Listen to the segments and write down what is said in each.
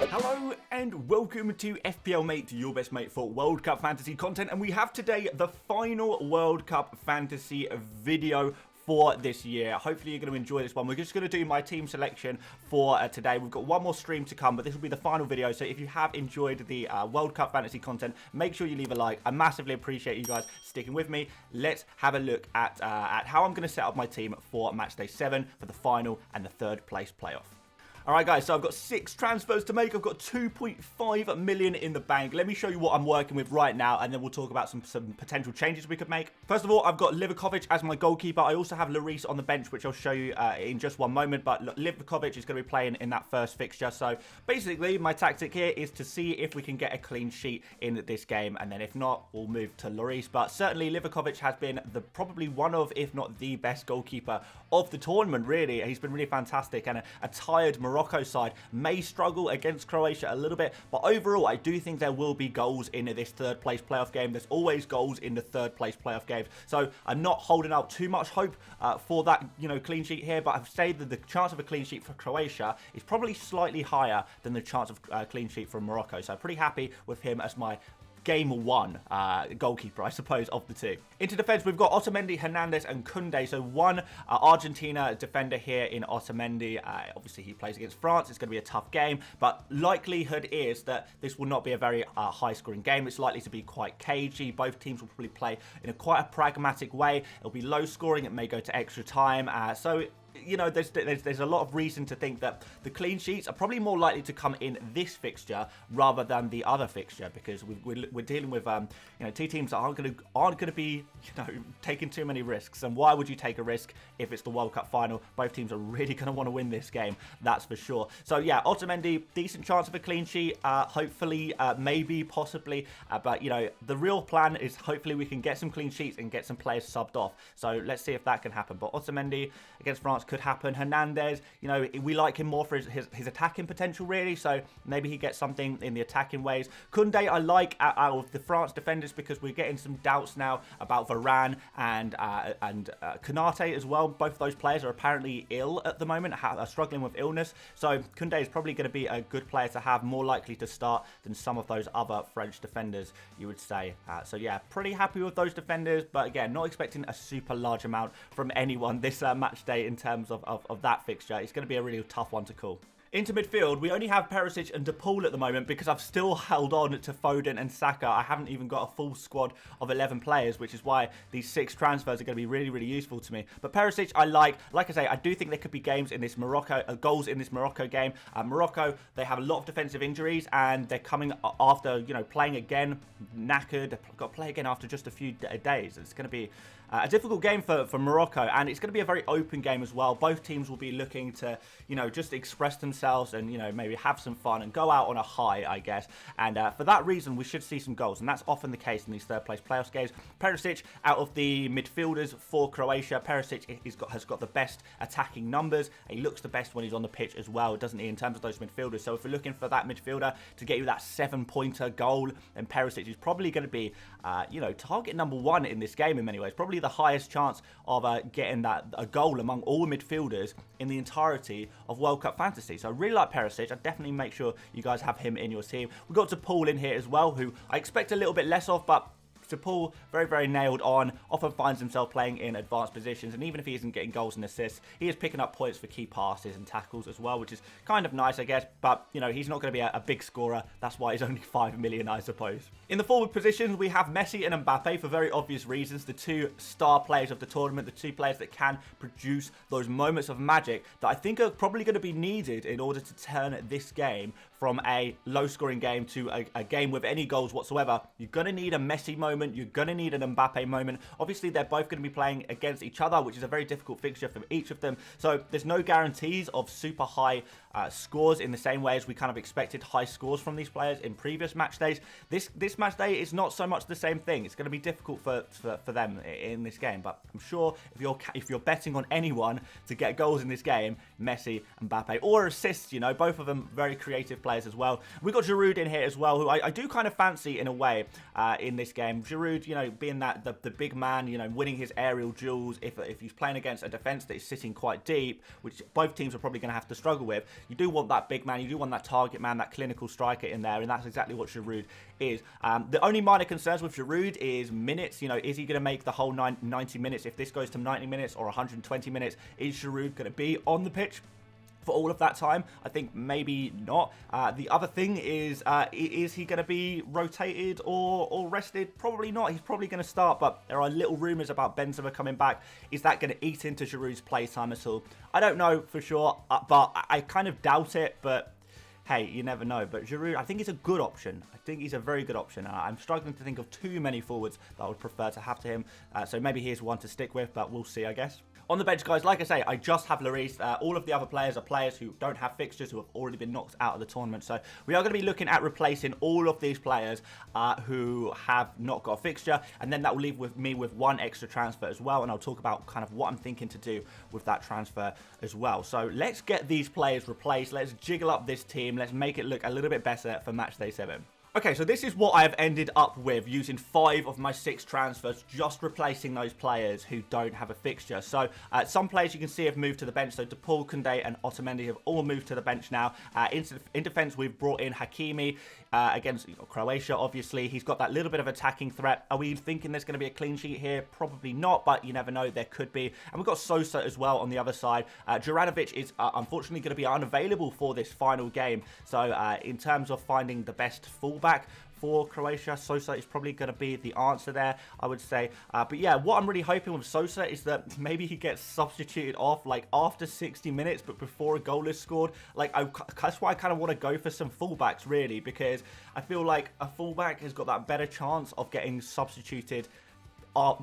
Hello and welcome to FPL Mate, your best mate for World Cup fantasy content, and we have today the final World Cup fantasy video for this year. Hopefully you're going to enjoy this one. We're just going to do my team selection for today. We've got one more stream to come, but this will be the final video. So if you have enjoyed the World Cup fantasy content, make sure you leave a like. I massively appreciate you guys sticking with me. Let's have a look at how I'm going to set up my team for Matchday 7 for the final and the third place playoff. Alright guys, so I've got 6 transfers to make. I've got 2.5 million in the bank. Let me show you what I'm working with right now, and then we'll talk about some potential changes we could make. First of all, I've got Livakovic as my goalkeeper. I also have Lloris on the bench, which I'll show you in just one moment. But Livakovic is going to be playing in that first fixture. So basically, my tactic here is to see if we can get a clean sheet in this game. And then if not, we'll move to Lloris. But certainly, Livakovic has been probably one of, if not the best goalkeeper of the tournament, really. He's been really fantastic. And a tired Morocco side may struggle against Croatia a little bit, but overall I do think there will be goals in this third place playoff game. There's always goals in the third place playoff games, so I'm not holding out too much hope for that clean sheet here, but I've said that the chance of a clean sheet for Croatia is probably slightly higher than the chance of a clean sheet from Morocco, so I'm pretty happy with him as my game 1 goalkeeper, I suppose, of the two. Into defense, we've got Otamendi, Hernandez, and Koundé. So one Argentina defender here in Otamendi. Obviously, he plays against France. It's going to be a tough game, but likelihood is that this will not be a very high-scoring game. It's likely to be quite cagey. Both teams will probably play in quite a pragmatic way. It'll be low-scoring. It may go to extra time. So there's a lot of reason to think that the clean sheets are probably more likely to come in this fixture rather than the other fixture, because we're dealing with two teams that aren't going to be taking too many risks. And why would you take a risk if it's the World Cup final? Both teams are really going to want to win this game, that's for sure. So yeah, Otamendi, decent chance of a clean sheet. Hopefully, maybe, possibly, but the real plan is hopefully we can get some clean sheets and get some players subbed off. So let's see if that can happen. But Otamendi against France could happen. Hernandez, we like him more for his attacking potential, really, so maybe he gets something in the attacking ways. Koundé I like out of the France defenders, because we're getting some doubts now about Varane and Konate as well. Both of those players are apparently ill at the moment, are struggling with illness, so Koundé is probably going to be a good player to have, more likely to start than some of those other French defenders, you would say. So yeah, pretty happy with those defenders, but again, not expecting a super large amount from anyone this match day in terms of that fixture. It's going to be a really tough one to call. Into midfield, we only have Perisic and De Paul at the moment, because I've still held on to Foden and Saka. I haven't even got a full squad of 11 players, which is why these 6 transfers are going to be really, really useful to me. But Perisic, I like I say, I do think there could be games in this goals in this Morocco game. Morocco, they have a lot of defensive injuries, and they're coming after, playing again, knackered. They've got to play again after just a few days. It's going to be a difficult game for Morocco, and it's going to be a very open game as well. Both teams will be looking to, just express themselves and, maybe have some fun and go out on a high, I guess. And for that reason, we should see some goals, and that's often the case in these third-place playoffs games. Perisic, out of the midfielders for Croatia, Perisic has got the best attacking numbers. He looks the best when he's on the pitch as well, doesn't he, in terms of those midfielders? So if we're looking for that midfielder to get you that 7-pointer goal, then Perisic is probably going to be, target number 1 in this game in many ways. Probably the highest chance of getting a goal among all midfielders in the entirety of World Cup fantasy. So I really like Perisic. I'd definitely make sure you guys have him in your team. We've got De Paul in here as well, who I expect a little bit less of, but De Paul, very, very nailed on, often finds himself playing in advanced positions, and even if he isn't getting goals and assists, he is picking up points for key passes and tackles as well, which is kind of nice, I guess, but, he's not going to be a big scorer. That's why he's only 5 million, I suppose. In the forward positions, we have Messi and Mbappe for very obvious reasons, the 2 star players of the tournament, the 2 players that can produce those moments of magic that I think are probably going to be needed in order to turn this game from a low-scoring game to a game with any goals whatsoever. You're going to need a Messi moment. You're going to need an Mbappe moment. Obviously, they're both going to be playing against each other, which is a very difficult fixture for each of them. So there's no guarantees of super high scores in the same way as we kind of expected high scores from these players in previous match days. This match day is not so much the same thing. It's going to be difficult for them in this game, but I'm sure if you're betting on anyone to get goals in this game, Messi and Mbappe, or assists, both of them very creative players as well. We've got Giroud in here as well, who I do kind of fancy in a way in this game. Giroud, you know, being that the big man, you know, winning his aerial duels, if he's playing against a defence that is sitting quite deep, which both teams are probably going to have to struggle with, you do want that big man, you do want that target man, that clinical striker in there, and that's exactly what Giroud is. The only minor concerns with Giroud is minutes. You know, is he going to make the whole 90 minutes? If this goes to 90 minutes or 120 minutes, is Giroud going to be on the pitch for all of that time? I think maybe not. The other thing is he going to be rotated or rested? Probably not. He's probably going to start, but there are little rumours about Benzema coming back. Is that going to eat into Giroud's playtime at all? I don't know for sure, but I kind of doubt it, but hey, you never know. But Giroud, I think he's a good option. I think he's a very good option. I'm struggling to think of too many forwards that I would prefer to have to him. So maybe here's one to stick with, but we'll see, I guess. On the bench, guys, like I say, I just have Lloris. All of the other players are players who don't have fixtures, who have already been knocked out of the tournament. So we are going to be looking at replacing all of these players who have not got a fixture. And then that will leave me with one extra transfer as well. And I'll talk about kind of what I'm thinking to do with that transfer as well. So let's get these players replaced. Let's jiggle up this team. Let's make it look a little bit better for Matchday 7. Okay, so this is what I have ended up with, using 5 of my 6 transfers, just replacing those players who don't have a fixture. So some players you can see have moved to the bench. So De Paul, Koundé and Otamendi have all moved to the bench now. In defence, we've brought in Hakimi against Croatia, obviously. He's got that little bit of attacking threat. Are we thinking there's going to be a clean sheet here? Probably not, but you never know, there could be. And we've got Sosa as well on the other side. Juranovic is unfortunately going to be unavailable for this final game. So in terms of finding the best fullback for Croatia, Sosa is probably going to be the answer there, I would say. But yeah, what I'm really hoping with Sosa is that maybe he gets substituted off like after 60 minutes, but before a goal is scored. Like that's why I kind of want to go for some fullbacks, really, because I feel like a fullback has got that better chance of getting substituted,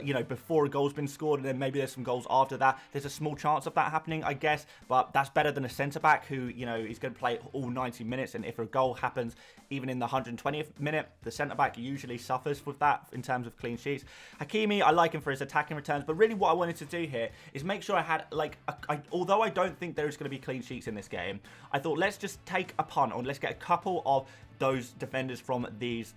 you know, before a goal's been scored, and then maybe there's some goals after that. There's a small chance of that happening, I guess, but that's better than a centre-back who, you know, is going to play all 90 minutes, and if a goal happens even in the 120th minute, the centre-back usually suffers with that in terms of clean sheets. Hakimi, I like him for his attacking returns, but really what I wanted to do here is make sure I had, like, although I don't think there's going to be clean sheets in this game, I thought let's just take a punt on, let's get a couple of those defenders from this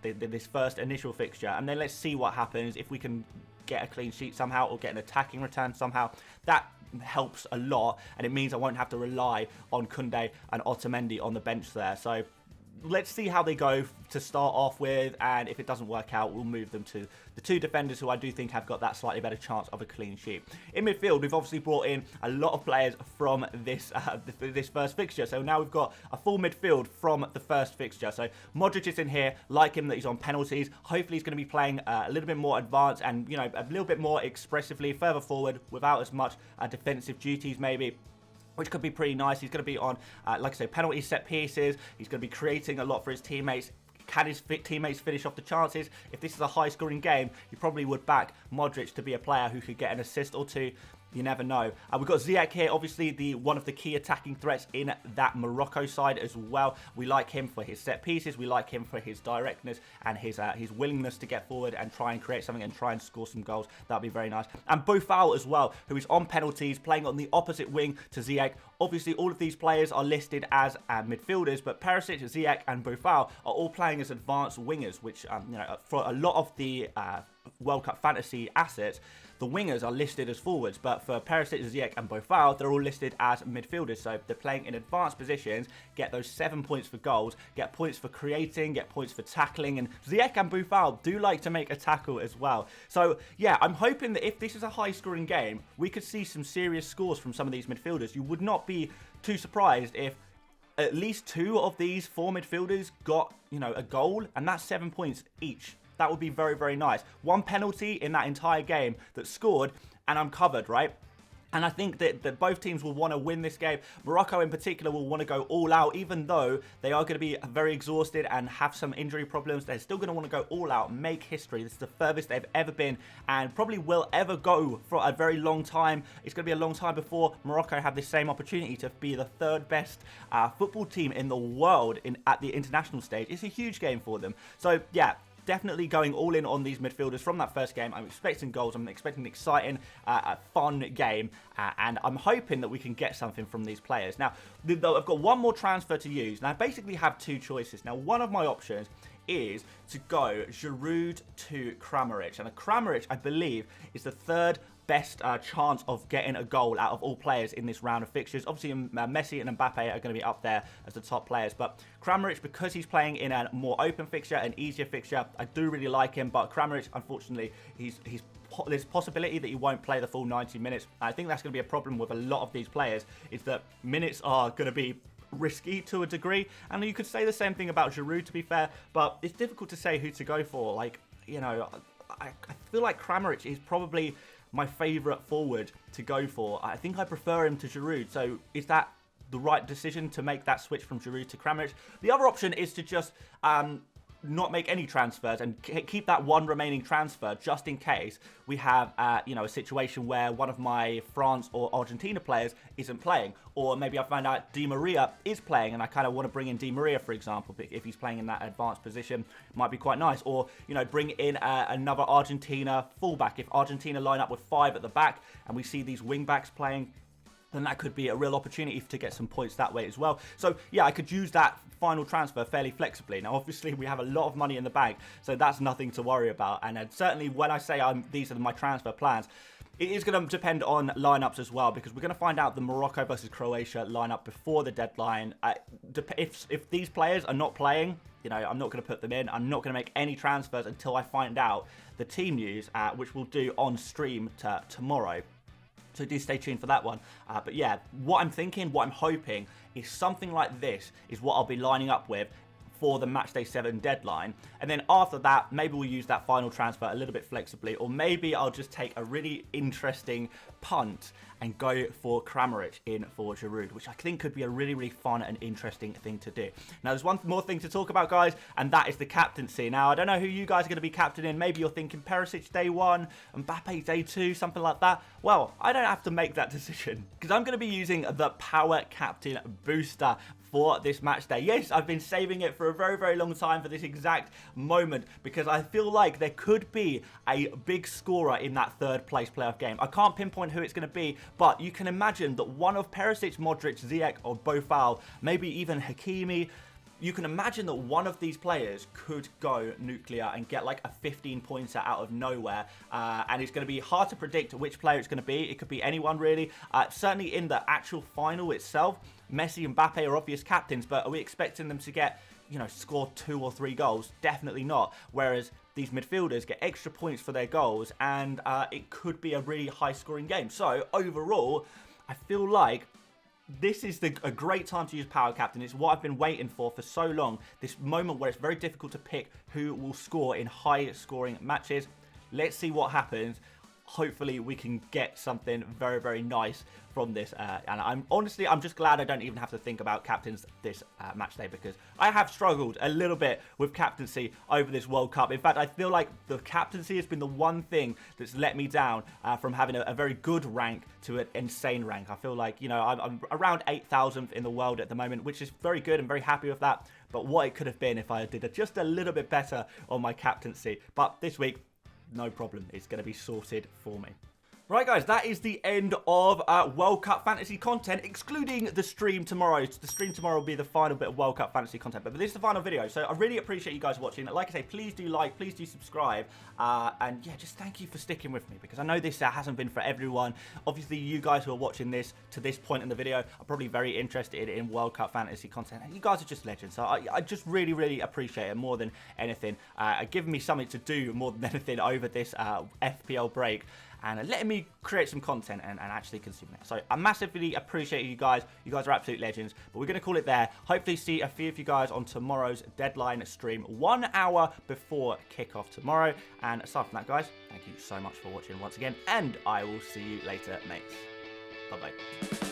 first initial fixture, and then let's see what happens if we can get a clean sheet somehow or get an attacking return somehow. That helps a lot, and it means I won't have to rely on Koundé and Otamendi on the bench there. So let's see how they go to start off with, and if it doesn't work out, we'll move them to the 2 defenders who I do think have got that slightly better chance of a clean sheet. In midfield, we've obviously brought in a lot of players from this first fixture, so now we've got a full midfield from the first fixture. So Modric is in here, like him that he's on penalties. Hopefully he's going to be playing a little bit more advanced and, you know, a little bit more expressively further forward without as much defensive duties maybe, which could be pretty nice. He's going to be on, like I say, penalty set pieces. He's going to be creating a lot for his teammates. Can his teammates finish off the chances? If this is a high-scoring game, you probably would back Modric to be a player who could get an assist or 2. You never know. We've got Ziyech here, obviously one of the key attacking threats in that Morocco side as well. We like him for his set pieces. We like him for his directness and his willingness to get forward and try and create something and try and score some goals. That'd be very nice. And Boufal as well, who is on penalties, playing on the opposite wing to Ziyech. Obviously, all of these players are listed as midfielders, but Perisic, Ziyech, and Boufal are all playing as advanced wingers, which you know, for a lot of the World Cup fantasy assets, the wingers are listed as forwards, but for Perisic, Ziyech and Boufal, they're all listed as midfielders. So they're playing in advanced positions, get those 7 points for goals, get points for creating, get points for tackling, and Ziyech and Boufal do like to make a tackle as well. So yeah, I'm hoping that if this is a high-scoring game, we could see some serious scores from some of these midfielders. You would not be too surprised if at least 2 of these 4 midfielders got, you know, a goal, and that's 7 points each. That would be very, very nice. 1 penalty in that entire game that scored, and I'm covered, right? And I think that both teams will want to win this game. Morocco in particular will want to go all out, even though they are going to be very exhausted and have some injury problems. They're still going to want to go all out, make history. This is the furthest they've ever been and probably will ever go for a very long time. It's going to be a long time before Morocco have this same opportunity to be the 3rd best football team in the world at the international stage. It's a huge game for them. So yeah, definitely going all in on these midfielders from that first game. I'm expecting goals. I'm expecting an exciting, fun game. And I'm hoping that we can get something from these players. Now, I've got one more transfer to use. Now, I basically have two choices. Now, one of my options is to go Giroud to Kramaric. And Kramaric, I believe, is the third best chance of getting a goal out of all players in this round of fixtures. Obviously, Messi and Mbappe are going to be up there as the top players, but Kramaric, because he's playing in a more open fixture, an easier fixture, I do really like him, but Kramaric, unfortunately, there's a possibility that he won't play the full 90 minutes. I think that's going to be a problem with a lot of these players, is that minutes are going to be risky to a degree, and you could say the same thing about Giroud, to be fair, but it's difficult to say who to go for. Like, you know, I feel like Kramaric is probably my favourite forward to go for. I think I prefer him to Giroud. So is that the right decision to make that switch from Giroud to Kramaric? The other option is to just not make any transfers and keep that one remaining transfer just in case we have you know, a situation where one of my France or Argentina players isn't playing, or maybe I find out Di Maria is playing and I kind of want to bring in Di Maria, for example, if he's playing in that advanced position, might be quite nice. Or, you know, bring in another Argentina fullback. If Argentina line up with 5 at the back and we see these wing backs playing, then that could be a real opportunity to get some points that way as well. So, yeah, I could use that final transfer fairly flexibly. Now, obviously, we have a lot of money in the bank, so that's nothing to worry about. And certainly, when I say these are my transfer plans, it is going to depend on lineups as well, because we're going to find out the Morocco versus Croatia lineup before the deadline. If these players are not playing, you know, I'm not going to put them in. I'm not going to make any transfers until I find out the team news, which we'll do on stream tomorrow. So do stay tuned for that one. But yeah, what I'm thinking, what I'm hoping is something like this is what I'll be lining up with for the Matchday 7 deadline. And then after that, maybe we'll use that final transfer a little bit flexibly, or maybe I'll just take a really interesting punt and go for Kramaric in for Giroud, which I think could be a really, really fun and interesting thing to do. Now, there's one more thing to talk about, guys, and that is the captaincy. Now, I don't know who you guys are going to be captaining. Maybe you're thinking Perisic day 1, Mbappe day 2, something like that. Well, I don't have to make that decision, because I'm going to be using the Power Captain Booster for this match day. Yes, I've been saving it for a very, very long time for this exact moment, because I feel like there could be a big scorer in that third place playoff game. I can't pinpoint who it's going to be, but you can imagine that one of Perisic, Modric, Ziyech, or Boufal, maybe even Hakimi, you can imagine that one of these players could go nuclear and get like a 15-pointer out of nowhere. And it's going to be hard to predict which player it's going to be. It could be anyone, really. Certainly in the actual final itself, Messi and Mbappe are obvious captains, but are we expecting them to get, you know, score 2 or 3 goals? Definitely not. Whereas these midfielders get extra points for their goals, and it could be a really high-scoring game. So overall, I feel like this is a great time to use Power Captain. It's what I've been waiting for so long. This moment where it's very difficult to pick who will score in high-scoring matches. Let's see what happens. Hopefully we can get something very, very nice from this. And I'm just glad I don't even have to think about captains this match day, because I have struggled a little bit with captaincy over this World Cup. In fact, I feel like the captaincy has been the one thing that's let me down from having a very good rank to an insane rank. I feel like, you know, I'm around 8,000th in the world at the moment, which is very good. I'm very happy with that. But what it could have been if I did just a little bit better on my captaincy. But this week, no problem. It's going to be sorted for me. Right, guys, that is the end of World Cup fantasy content, excluding the stream tomorrow. The stream tomorrow will be the final bit of World Cup fantasy content, but this is the final video, so I really appreciate you guys watching. Like I say, please do like, please do subscribe, and yeah, just thank you for sticking with me, because I know this hasn't been for everyone. Obviously, you guys who are watching this to this point in the video are probably very interested in World Cup fantasy content, and you guys are just legends, so I just really, really appreciate it more than anything. Giving me something to do more than anything over this FPL break, and letting me create some content and actually consume it. So I massively appreciate you guys. You guys are absolute legends. But we're going to call it there. Hopefully see a few of you guys on tomorrow's deadline stream, 1 hour before kickoff tomorrow. And aside from that, guys, thank you so much for watching once again. And I will see you later, mates. Bye-bye.